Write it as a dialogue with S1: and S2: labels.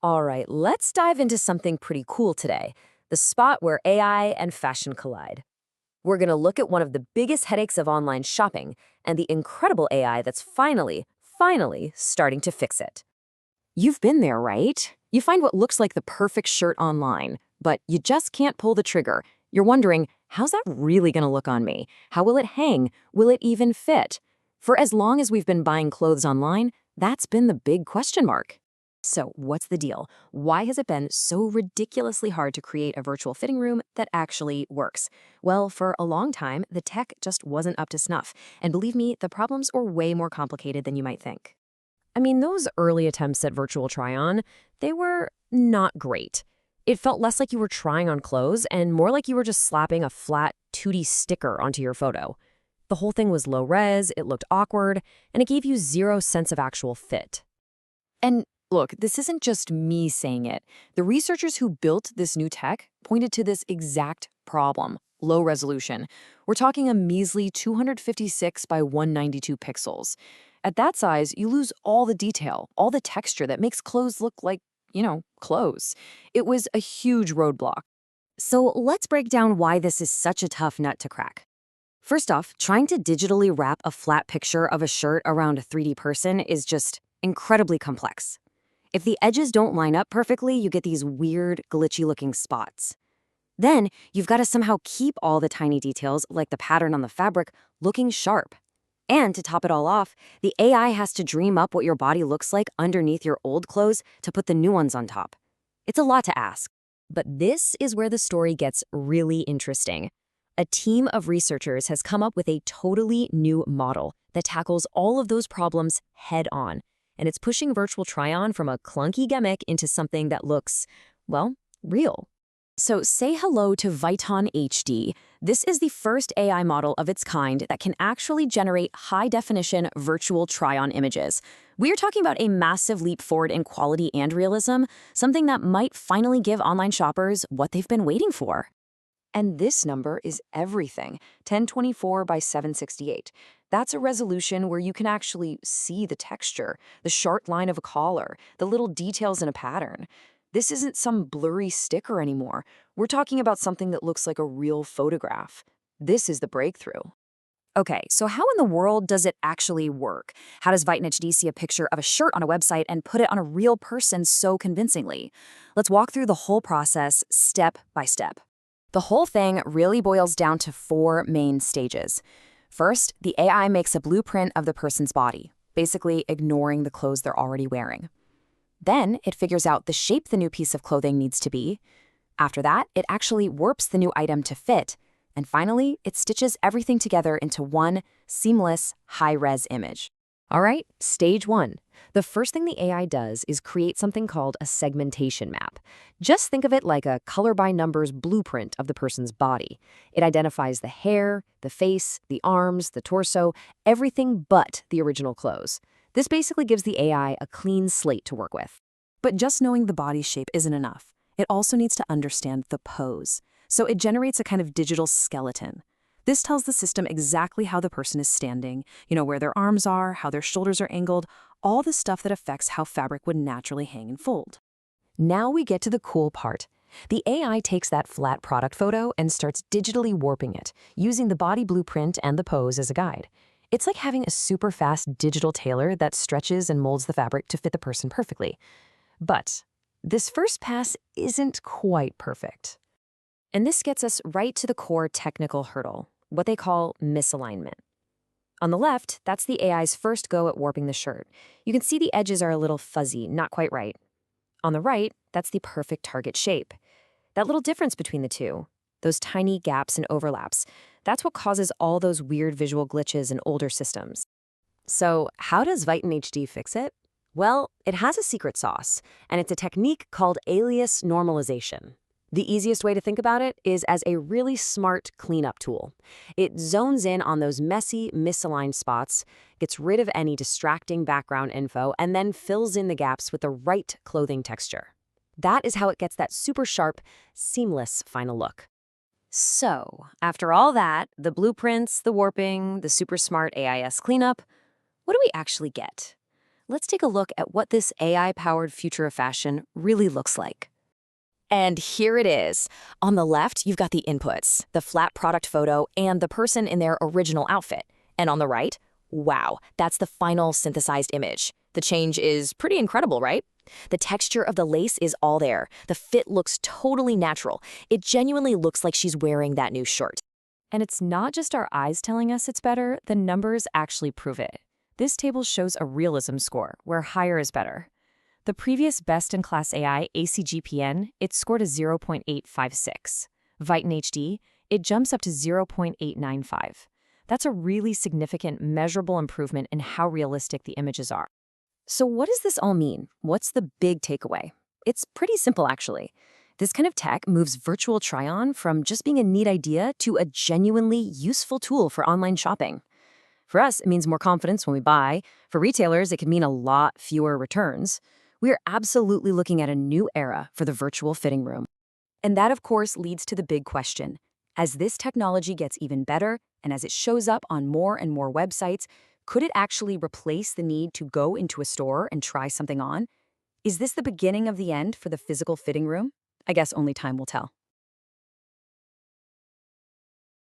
S1: All right, let's dive into something pretty cool today, the spot where AI and fashion collide. We're going to look at one of the biggest headaches of online shopping and the incredible AI that's finally starting to fix it. You've been there, right? You find what looks like the perfect shirt online, but you just can't pull the trigger. You're wondering, how's that really going to look on me? How will it hang? Will it even fit? For as long as we've been buying clothes online, that's been the big question mark. So, what's the deal? Why has it been so ridiculously hard to create a virtual fitting room that actually works? Well, for a long time, the tech just wasn't up to snuff. And believe me, the problems are way more complicated than you might think. I mean, those early attempts at virtual try-on, they were not great. It felt less like you were trying on clothes and more like you were just slapping a flat 2D sticker onto your photo. The whole thing was low res, it looked awkward, and it gave you zero sense of actual fit. And look, this isn't just me saying it. The researchers who built this new tech pointed to this exact problem, low resolution. We're talking a measly 256 by 192 pixels. At that size, you lose all the detail, all the texture that makes clothes look like, clothes. It was a huge roadblock. So let's break down why this is such a tough nut to crack. First off, trying to digitally wrap a flat picture of a shirt around a 3D person is just incredibly complex. If the edges don't line up perfectly, you get these weird, glitchy-looking spots. Then, you've got to somehow keep all the tiny details, like the pattern on the fabric, looking sharp. And to top it all off, the AI has to dream up what your body looks like underneath your old clothes to put the new ones on top. It's a lot to ask. But this is where the story gets really interesting. A team of researchers has come up with a totally new model that tackles all of those problems head-on. And it's pushing virtual try-on from a clunky gimmick into something that looks, well, real. So say hello to Viton HD. This is the first AI model of its kind that can actually generate high-definition virtual try-on images. We're talking about a massive leap forward in quality and realism, something that might finally give online shoppers what they've been waiting for. And this number is everything, 1024 by 768. That's a resolution where you can actually see the texture, the sharp line of a collar, the little details in a pattern. This isn't some blurry sticker anymore. We're talking about something that looks like a real photograph. This is the breakthrough. Okay, so how in the world does it actually work? How does Viton HD see a picture of a shirt on a website and put it on a real person so convincingly? Let's walk through the whole process step by step. The whole thing really boils down to 4 main stages. First, the AI makes a blueprint of the person's body, basically ignoring the clothes they're already wearing. Then, it figures out the shape the new piece of clothing needs to be. After that, it actually warps the new item to fit. And finally, it stitches everything together into one seamless, high-res image. All right, stage 1. The first thing the AI does is create something called a segmentation map. Just think of it like a color-by-numbers blueprint of the person's body. It identifies the hair, the face, the arms, the torso, everything but the original clothes. This basically gives the AI a clean slate to work with. But just knowing the body shape isn't enough. It also needs to understand the pose. So it generates a kind of digital skeleton. This tells the system exactly how the person is standing, where their arms are, how their shoulders are angled, all the stuff that affects how fabric would naturally hang and fold. Now we get to the cool part. The AI takes that flat product photo and starts digitally warping it, using the body blueprint and the pose as a guide. It's like having a super fast digital tailor that stretches and molds the fabric to fit the person perfectly. But this first pass isn't quite perfect. And this gets us right to the core technical hurdle, what they call misalignment. On the left, that's the AI's first go at warping the shirt. You can see the edges are a little fuzzy, not quite right. On the right, that's the perfect target shape. That little difference between the two, those tiny gaps and overlaps, that's what causes all those weird visual glitches in older systems. So how does Viton HD fix it? Well, it has a secret sauce, and it's a technique called alias normalization. The easiest way to think about it is as a really smart cleanup tool. It zones in on those messy, misaligned spots, gets rid of any distracting background info, and then fills in the gaps with the right clothing texture. That is how it gets that super sharp, seamless final look. So, after all that, the blueprints, the warping, the super smart AIS cleanup, what do we actually get? let's take a look at what this AI-powered future of fashion really looks like. And here it is. On the left, you've got the inputs, the flat product photo, and the person in their original outfit. And on the right, wow, that's the final synthesized image. The change is pretty incredible, right? The texture of the lace is all there. The fit looks totally natural. It genuinely looks like she's wearing that new shirt. And it's not just our eyes telling us it's better, the numbers actually prove it. This table shows a realism score, where higher is better. The previous best-in-class AI, ACGPN, it scored a 0.856. Viton HD, it jumps up to 0.895. That's a really significant, measurable improvement in how realistic the images are. So what does this all mean? What's the big takeaway? It's pretty simple, actually. This kind of tech moves virtual try-on from just being a neat idea to a genuinely useful tool for online shopping. For us, it means more confidence when we buy. For retailers, it can mean a lot fewer returns. We are absolutely looking at a new era for the virtual fitting room. And that, of course, leads to the big question. As this technology gets even better, and as it shows up on more and more websites, could it actually replace the need to go into a store and try something on? Is this the beginning of the end for the physical fitting room? I guess only time will tell.